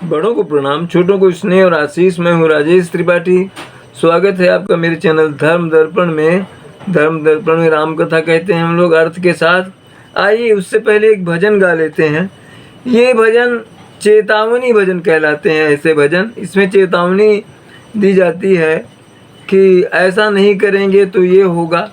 बड़ों को प्रणाम, छोटों को स्नेह और आशीष। मैं हूँ राजेश त्रिपाठी। स्वागत है आपका मेरे चैनल धर्म दर्पण में। धर्म दर्पण में राम कथा कहते हैं हम लोग अर्थ के साथ। आइए उससे पहले एक भजन गा लेते हैं। ये भजन चेतावनी भजन कहलाते हैं। ऐसे भजन, इसमें चेतावनी दी जाती है कि ऐसा नहीं करेंगे तो ये होगा,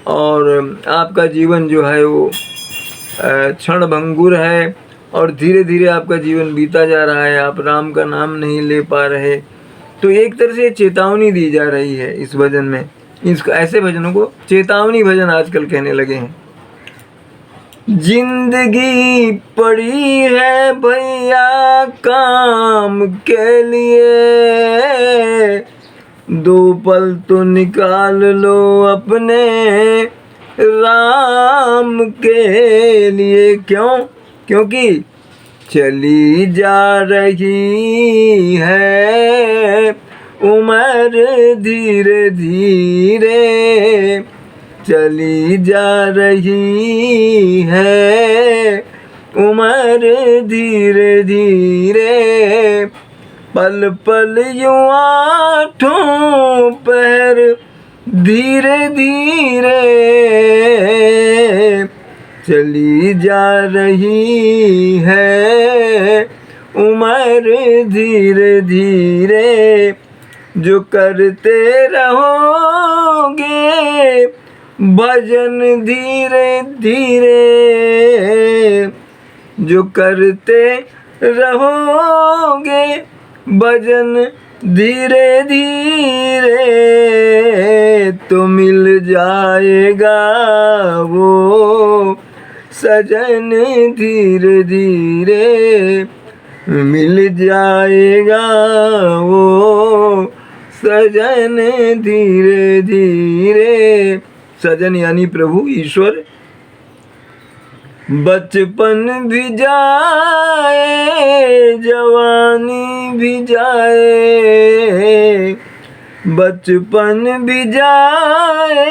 और आपका जीवन जो है वो क्षणभंगुर है और धीरे धीरे आपका जीवन बीता जा रहा है, आप राम का नाम नहीं ले पा रहे। तो एक तरह से चेतावनी दी जा रही है इस भजन में। इसको, ऐसे भजनों को चेतावनी भजन आजकल कहने लगे हैं। जिंदगी पड़ी है भैया काम के लिए, 2 पल तो निकाल लो अपने राम के लिए। क्यों? क्योंकि चली जा रही है उम्र धीरे धीरे, चली जा रही है उम्र धीरे धीरे। पल पल यूं आठों पहर धीरे धीरे, चली जा रही है उम्र धीरे धीरे। जो करते रहोगे भजन धीरे धीरे, जो करते रहोगे भजन धीरे धीरे, तो मिल जाएगा वो सजन धीरे धीरे, मिल जाएगा वो सजन धीरे धीरे। सजन यानी प्रभु ईश्वर। बचपन भी जाए जवानी भी जाए, बचपन भी जाए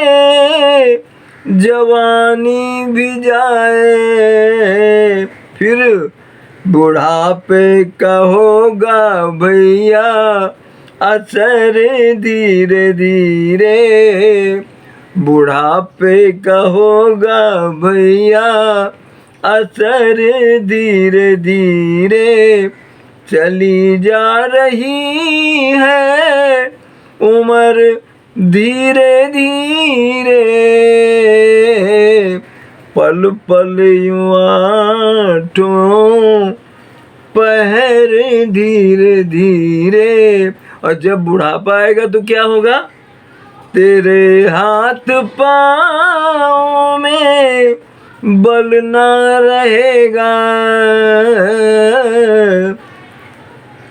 जवानी भी जाए, फिर बुढ़ापे का होगा भैया असर धीरे धीरे, बुढ़ापे का होगा भैया असर धीरे धीरे। चली जा रही है उम्र धीरे धीरे, पल पल यूं आठों पहर धीरे धीरे। और जब बुढ़ापा आएगा तो क्या होगा? तेरे हाथ पाँव में बल ना रहेगा,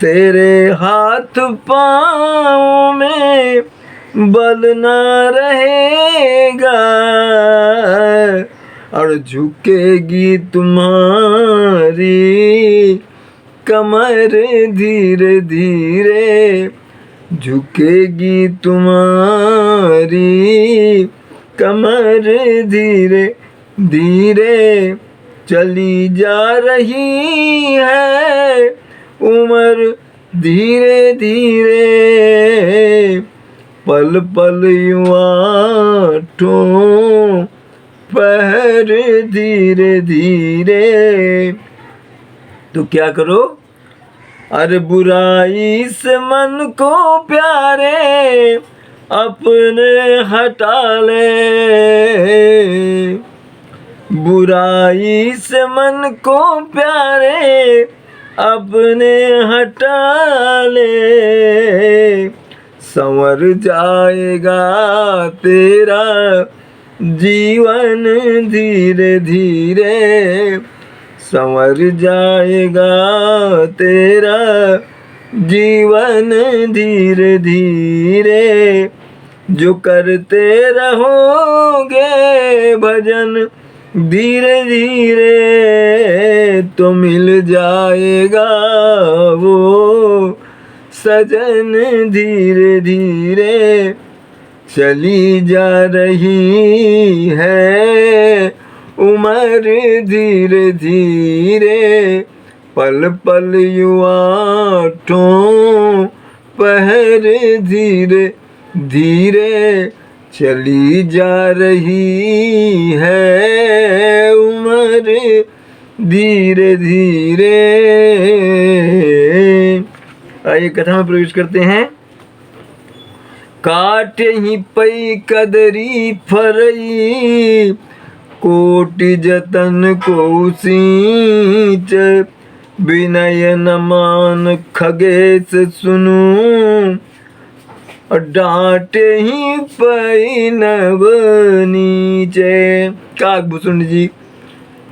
तेरे हाथ पाँव में बल ना रहेगा, और झुकेगी तुम्हारी कमर धीरे धीरे, झुकेगी तुम्हारी कमर धीरे धीरे। चली जा रही है उम्र धीरे धीरे, पल पल यूं आठों पहर धीरे धीरे। तो क्या करो? अरे बुराई से मन को प्यारे अपने हटा ले, बुराई से मन को प्यारे अपने हटा ले, संवर जाएगा तेरा जीवन धीरे धीरे, संवर जाएगा तेरा जीवन धीरे धीरे। जो करते रहोगे भजन धीरे धीरे, तो मिल जाएगा वो सजन धीरे धीरे। चली जा रही है उम्र धीरे धीरे, पल पल युवा ठों पहर धीरे धीरे चली जा रही है उम्र धीरे धीरे। आइए कथा में प्रवेश करते हैं। काटे ही पई कदरी फरई कोटि जतन को सींच विनय न मान खगेश सुनू डांटे ही पई नव नीचे। काकभूषण जी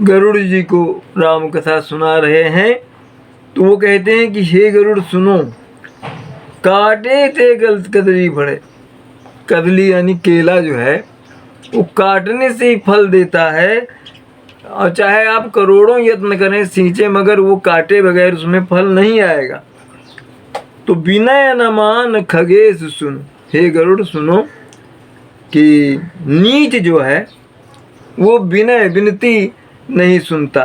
गरुड़ जी को राम कथा सुना रहे हैं तो वो कहते हैं कि हे गरुड़ सुनो, काटे थे कदली फड़े। कदली यानी केला जो है वो काटने से ही फल देता है, और चाहे आप करोड़ों यत्न करें सींचे मगर वो काटे बगैर उसमें फल नहीं आएगा। तो विनय न मान खगेश सुन, हे गरुड़ सुनो कि नीच जो है वो विनय विनती नहीं सुनता,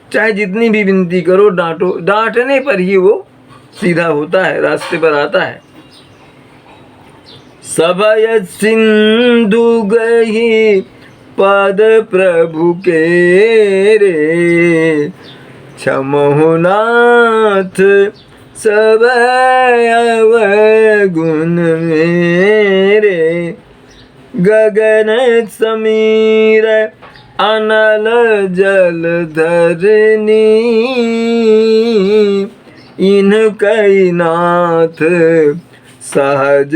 चाहे जितनी भी विनती करो डांटो, डांटने पर ही वो सीधा होता है, रास्ते पर आता है। सभय सिंधु गही पद प्रभु के रे क्षमहु नाथ सब अवगुण मेरे गगन समीर अनल जल धरनी इन कई नाथ सहज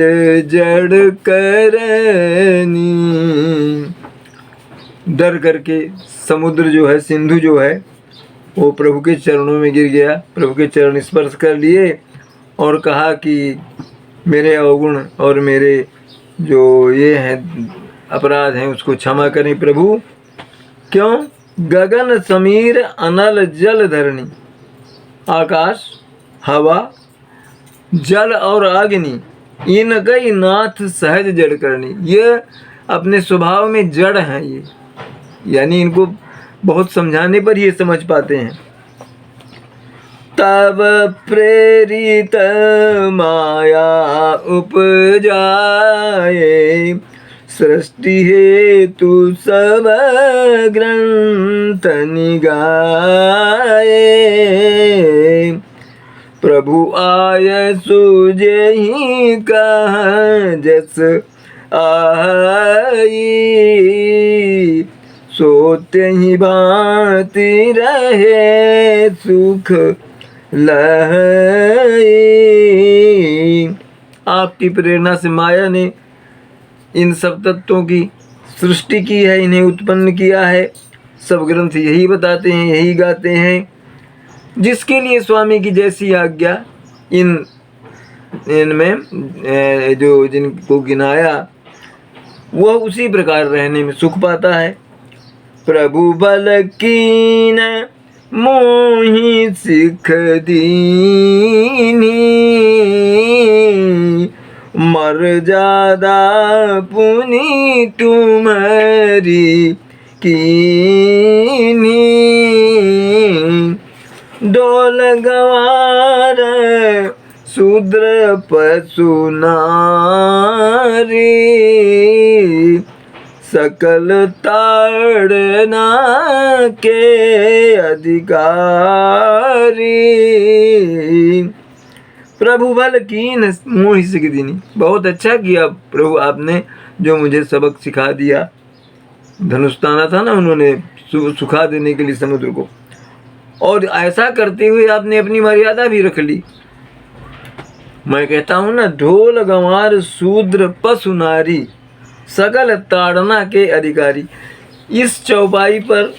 जड़ करनी। डर करके समुद्र जो है, सिंधु जो है, वो प्रभु के चरणों में गिर गया, प्रभु के चरण स्पर्श कर लिए और कहा कि मेरे अवगुण और मेरे जो ये हैं अपराध हैं उसको क्षमा करें प्रभु। क्यों? गगन समीर अनल जल धरणी, आकाश, हवा, जल और अग्नि, इन कई नाथ सहज जड़ करनी, ये अपने स्वभाव में जड़ हैं ये, यानी इनको बहुत समझाने पर ये समझ पाते हैं। तब प्रेरित माया उपजाए सृष्टि हेतु सब ग्रंथ निगाए प्रभु आय सूझे ही कहा जस आई सोते ही भांति रहे सुख लहई। आपकी प्रेरणा से माया ने इन सब तत्वों की सृष्टि की है, इन्हें उत्पन्न किया है। सब ग्रंथ यही बताते हैं, यही गाते हैं। जिसके लिए स्वामी की जैसी आज्ञा इनमें जो जिनको गिनाया वह उसी प्रकार रहने में सुख पाता है। प्रभु बल कीन मोहि सिख दीनी मर्यादा पुनि तुम्हारी कीनी डोल गवार शूद्र पशु नारी सकल ताड़ना के अधिकारी प्रभु बल कीन मोहि सिख दीनी। बहुत अच्छा किया प्रभु आपने जो मुझे सबक सिखा दिया। धनुष ताना था ना उन्होंने सुखा देने के लिए समुद्र को, और ऐसा करते हुए आपने अपनी मर्यादा भी रख ली। मैं कहता हूँ ना, ढोल गंवार शूद्र पशु नारी सकल ताड़ना के अधिकारी। इस चौपाई पर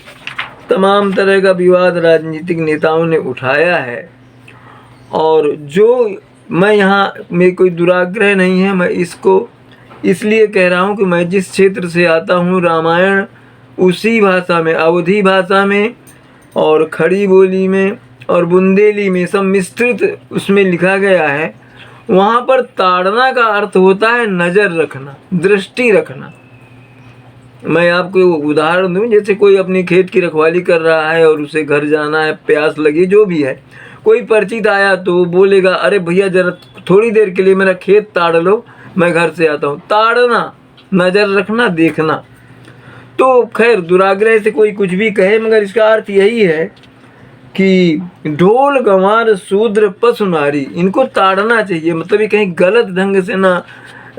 तमाम तरह का विवाद राजनीतिक नेताओं ने उठाया है, और जो मैं यहाँ में कोई दुराग्रह नहीं है, मैं इसको इसलिए कह रहा हूँ कि मैं जिस क्षेत्र से आता हूँ रामायण उसी भाषा में, अवधी भाषा में और खड़ी बोली में और बुंदेली में सब मिश्रित उसमें लिखा गया है। वहाँ पर ताड़ना का अर्थ होता है नज़र रखना, दृष्टि रखना। मैं आपको उदाहरण दूं, जैसे कोई अपनी खेत की रखवाली कर रहा है और उसे घर जाना है, प्यास लगी, जो भी है, कोई परिचित आया तो बोलेगा अरे भैया जरा थोड़ी देर के लिए मेरा खेत ताड़ लो, मैं घर से आता हूँ। ताड़ना, नज़र रखना, देखना। तो खैर दुराग्रह से कोई कुछ भी कहे, मगर इसका अर्थ यही है कि ढोल गंवार शूद्र पशु नारी, इनको ताड़ना चाहिए। मतलब ये कहीं गलत ढंग से ना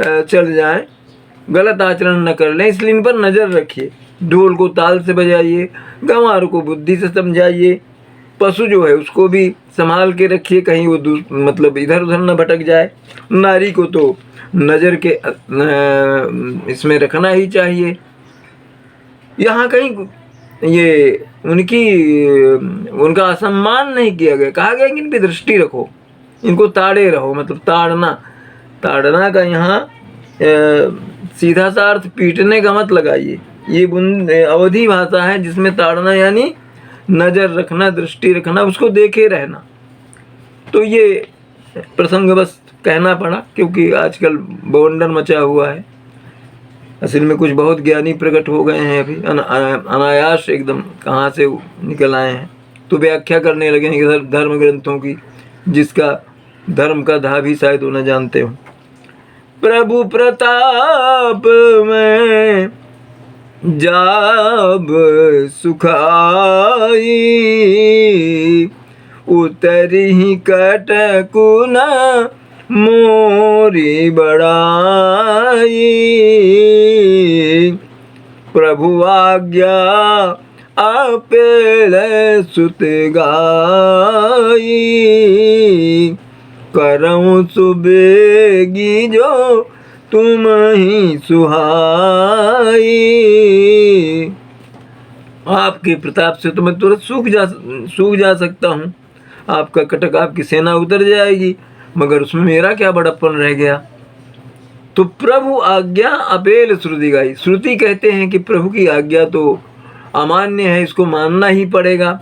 चल जाए, गलत आचरण न कर लें, इसलिए इन पर नज़र रखिए। ढोल को ताल से बजाइए, गंवार को बुद्धि से समझाइए, पशु जो है उसको भी संभाल के रखिए, कहीं वो मतलब इधर उधर न भटक जाए। नारी को तो नज़र के इसमें रखना ही चाहिए। यहाँ कहीं ये उनका असम्मान नहीं किया गया, कहा गया कि इन पर दृष्टि रखो, इनको ताड़े रहो। मतलब ताड़ना का यहाँ सीधा सा अर्थ पीटने का मत लगाइए। ये अवधी भाषा है जिसमें ताड़ना यानी नज़र रखना, दृष्टि रखना, उसको देखे रहना। तो ये प्रसंग बस कहना पड़ा, क्योंकि आजकल बवंडर मचा हुआ है। असल में कुछ बहुत ज्ञानी प्रकट हो गए हैं अभी, अनायास एकदम कहाँ से निकल आए हैं, तो व्याख्या करने लगे हैं धर्म ग्रंथों की, जिसका धर्म का धा भी शायद वो न जानते हो। प्रभु प्रताप में जाब सुखाई, उतरी कटकुन मोरी बड़ाई। प्रभु आज्ञा अपेल सुत गाई, करऊँ सुबेगी जो तुम ही सुहाई। आपके प्रताप से तो मैं तुरंत सूख जा सकता हूँ, आपका कटक, आपकी सेना उतर जाएगी, मगर उसमें मेरा क्या बड़प्पन रह गया। तो प्रभु आज्ञा अपेल श्रुति गाई। श्रुति कहते हैं कि प्रभु की आज्ञा तो अमान्य है, इसको मानना ही पड़ेगा।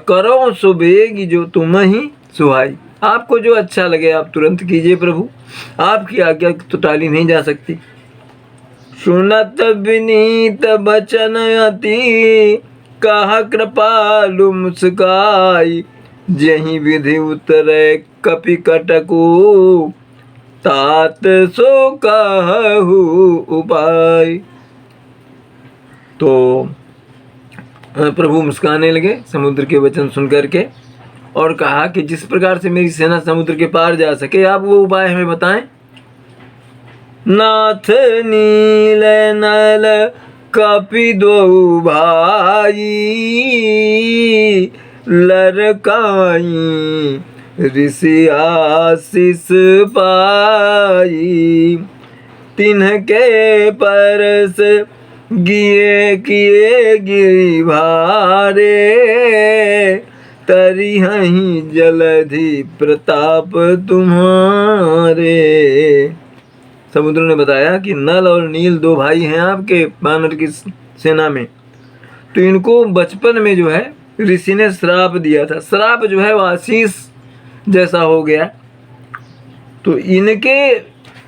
करो सुबेगी जो तुम ही सुहाई, आपको जो अच्छा लगे आप तुरंत कीजिए प्रभु, आपकी आज्ञा तो टाली नहीं जा सकती। सुनत विनीत बचन अति, कहा कृपालु मुस्काई। जही विधि उतरे कपि कटकु, तात सो कहु उपाय। तो प्रभु मुस्काने लगे समुद्र के वचन सुन करके, और कहा कि जिस प्रकार से मेरी सेना समुद्र के पार जा सके, आप वो उपाय हमें बताएं। नाथ नील नल कपि दो भाई, लरकाई ऋषि आशीष पाई। तिन्हके परस गिए किए गिरि भारे, तरिहहि जलधि प्रताप तुम्हारे। समुद्र ने बताया कि नल और नील दो भाई हैं आपके बानर की सेना में, तो इनको बचपन में जो है ऋषि ने श्राप दिया था। श्राप जो है वो आशीष जैसा हो गया। तो इनके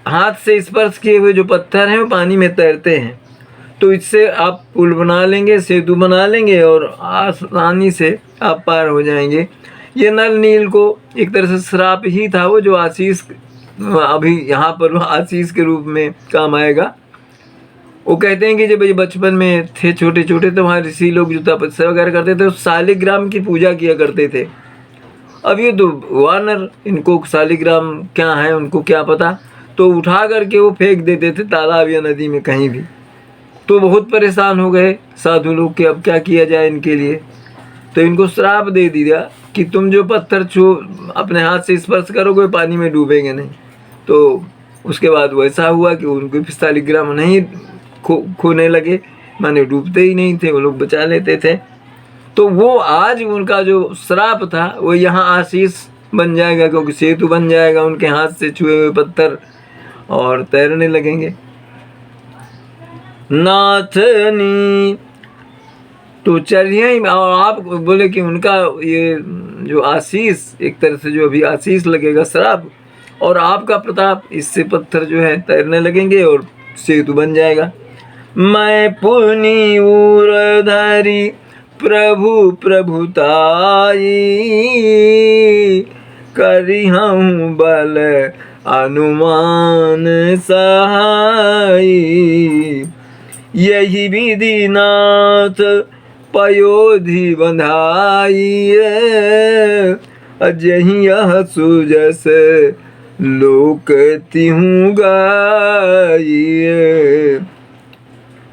हाथ से स्पर्श किए हुए जो पत्थर हैं वो पानी में तैरते हैं, तो इससे आप पुल बना लेंगे, सेतु बना लेंगे और आसानी से आप पार हो जाएंगे। ये नल नील को एक तरह से श्राप ही था, वो जो आशीष अभी यहाँ पर आशीष के रूप में काम आएगा। वो कहते हैं कि जब ये बचपन में थे छोटे छोटे, तो वहाँ ऋषि लोग जो तपस्या वगैरह करते थे, शालिग्राम की पूजा किया करते थे। अब ये तो वानर, इनको शालिग्राम क्या है उनको क्या पता, तो उठा करके वो फेंक देते थे तालाब या नदी में कहीं भी। तो बहुत परेशान हो गए साधु लोग कि अब क्या किया जाए इनके लिए। तो इनको श्राप दे दिया कि तुम जो पत्थर अपने हाथ से स्पर्श करोगे पानी में डूबेंगे नहीं। तो उसके बाद वैसा हुआ कि उनको शालिग्राम नहीं खोने लगे, माने डूबते ही नहीं थे, वो लोग बचा लेते थे। तो वो आज उनका जो श्राप था वो यहाँ आशीष बन जाएगा, क्योंकि सेतु बन जाएगा उनके हाथ से छुए हुए पत्थर और तैरने लगेंगे। नाथनी तो चलिए, और आप बोले कि उनका ये जो आशीष, एक तरह से जो अभी आशीष लगेगा श्राप, और आपका प्रताप, इससे पत्थर जो है तैरने लगेंगे और सेतु बन जाएगा। मैं पुनि उरधरि प्रभु प्रभुताई, करिहूँ बल अनुमान सहाई। यही विधि नाथ पयोधि बंधाई, अजहि यह सुजस लोक तिहूँ गाई।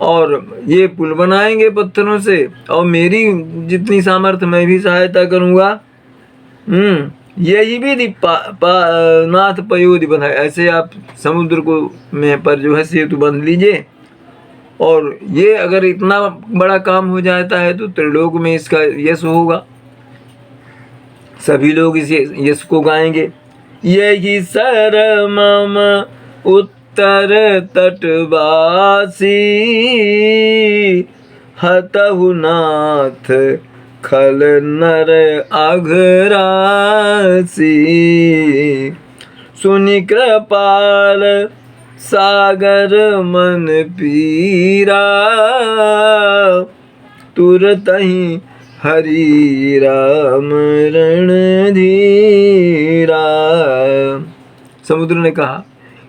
और ये पुल बनाएंगे पत्थरों से, और मेरी जितनी सामर्थ्य मैं भी सहायता करूँगा। यही भी नाथ पयोधि बंधाई, ऐसे आप समुद्र को में पर जो है सेतु बंध लीजिए। और ये अगर इतना बड़ा काम हो जाता है तो त्रिलोक में इसका यश होगा, सभी लोग इस यश को गाएंगे। यही सर मम उत्तर तटवासी, हतहु नाथ खल नर अघरासी। सुनि कृपाल सागर मन पीरा, तुरत ही हरि राम रणधीरा। समुद्र ने कहा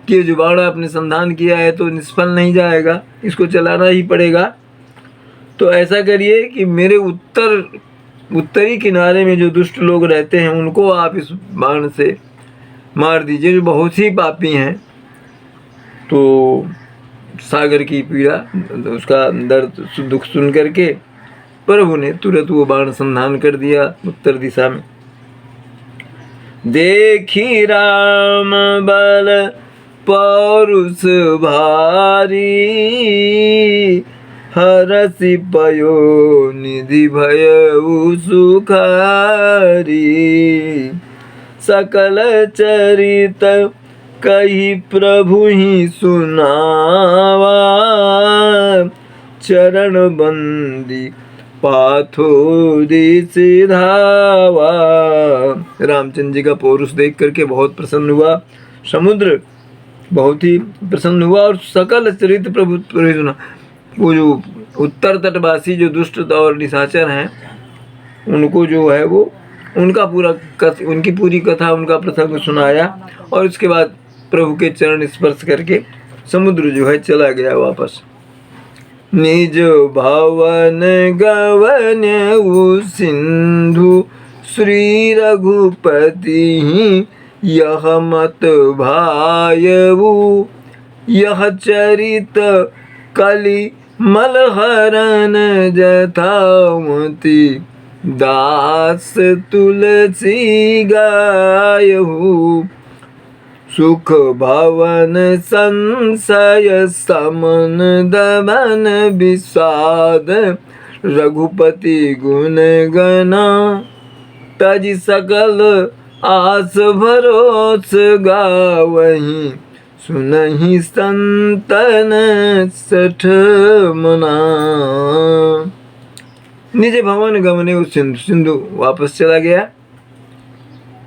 कि ये जो बाण आपने संधान किया है तो निष्फल नहीं जाएगा, इसको चलाना ही पड़ेगा। तो ऐसा करिए कि मेरे उत्तरी किनारे में जो दुष्ट लोग रहते हैं उनको आप इस बाण से मार दीजिए, जो बहुत ही पापी हैं। तो सागर की पीड़ा, उसका दर्द दुख सुन करके प्रभु ने तुरंत वो बाण संधान कर दिया उत्तर दिशा में। देखी राम बल पौरुष भारी, हरसि पयो निधि भयउ सुखारी। सकल चरित कही प्रभु ही सुनावा, चरण बंदी पाथोरी सिधावा। रामचंद्र जी का पौरुष देख करके बहुत प्रसन्न हुआ समुद्र, बहुत ही प्रसन्न हुआ। और सकल चरित्र प्रभु सुना। वो जो उत्तर तटवासी जो दुष्ट और निशाचर हैं उनको जो है वो उनकी पूरी कथा, उनका प्रसंग सुनाया। और उसके बाद प्रभु के चरण स्पर्श करके समुद्र जो है चला गया वापस। निज भवन गवन सिंधु श्री रघुपति, यह मत भायऊ यह चरित कलि मलहरन जथामति, दास तुलसी गायहु। सुख भवन संशय समन दमन विषाद, रघुपति गुण गना तज सकल आस भरोस गावहीं, सुनहि संतन सठ मना। निज भवन गमने उस सिंधु वापस चला गया।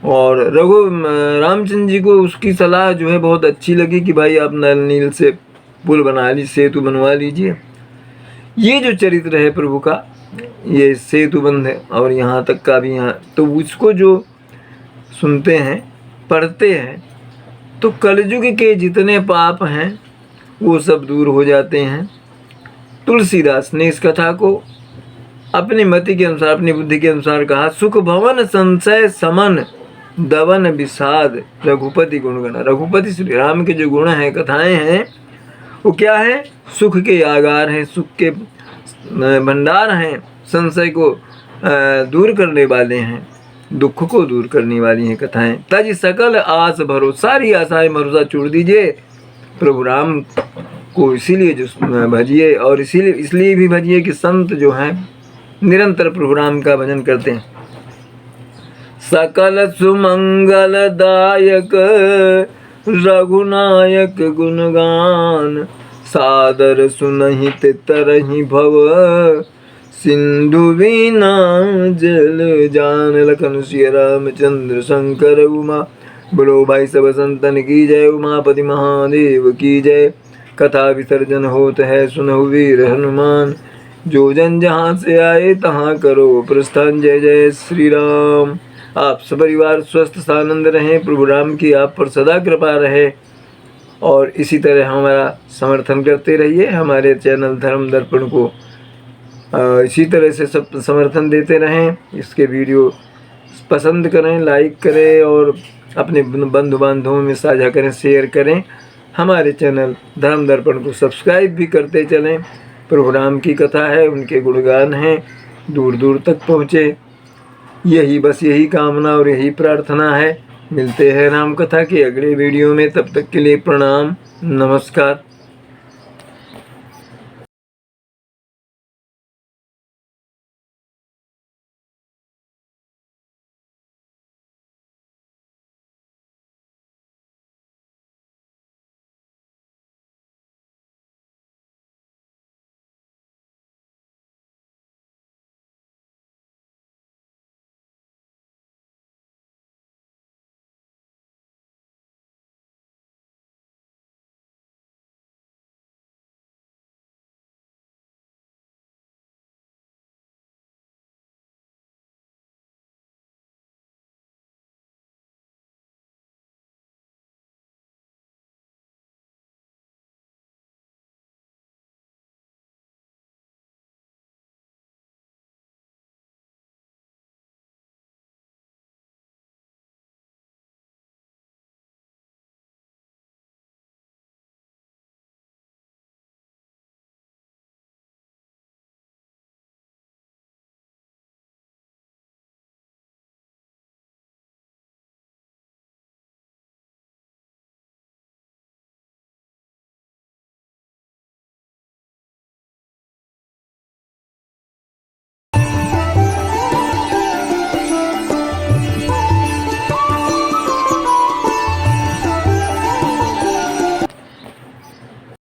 और रामचंद्र जी को उसकी सलाह जो है बहुत अच्छी लगी कि भाई आप नल नील से पुल बना लीजिए, सेतु बनवा लीजिए। ये जो चरित्र है प्रभु का, ये सेतु बंध है और यहाँ तक का भी यहाँ, तो उसको जो सुनते हैं पढ़ते हैं तो कलयुग के जितने पाप हैं वो सब दूर हो जाते हैं। तुलसीदास ने इस कथा को अपनी मति के अनुसार, अपनी बुद्धि के अनुसार कहा। सुख भवन संशय समन दवन विषाद, रघुपति गुणगण। रघुपति श्री राम के जो गुण हैं, कथाएं हैं, वो क्या है? सुख के आगार हैं, सुख के भंडार हैं, संशय को दूर करने वाले हैं, दुख को दूर करने वाली हैं कथाएं। तज सकल आस भरोसा, सारी आशाएं भरोसा छोड़ दीजिए प्रभु राम को। इसीलिए जो भजिए, और इसलिए भी भजिए कि संत जो हैं निरंतर प्रभु राम का भजन करते हैं। सकल सुमंगल दायक रघुनायक गुणगान, सादर सुनहित तरहि भव सिंधु वीना जल जान। लखन सिया रामचंद्र शंकर उमा, बोलो भाई सब संतन की जय। उमापति महादेव की जय। कथा विसर्जन होत है सुनहु वीर हनुमान। जो जन जहाँ से आए तहाँ करो प्रस्थान। जय जय श्री राम। आप सपरिवार स्वस्थ सानंद रहें। प्रभु राम की आप पर सदा कृपा रहे और इसी तरह हमारा समर्थन करते रहिए। हमारे चैनल धर्म दर्पण को इसी तरह से सब समर्थन देते रहें। इसके वीडियो पसंद करें, लाइक करें और अपने बंधु बांधवों में साझा करें, शेयर करें। हमारे चैनल धर्म दर्पण को सब्सक्राइब भी करते चलें। प्रभु राम की कथा है, उनके गुणगान हैं, दूर दूर तक पहुँचे। यही कामना और यही प्रार्थना है। मिलते हैं राम कथा के अगले वीडियो में। तब तक के लिए प्रणाम, नमस्कार।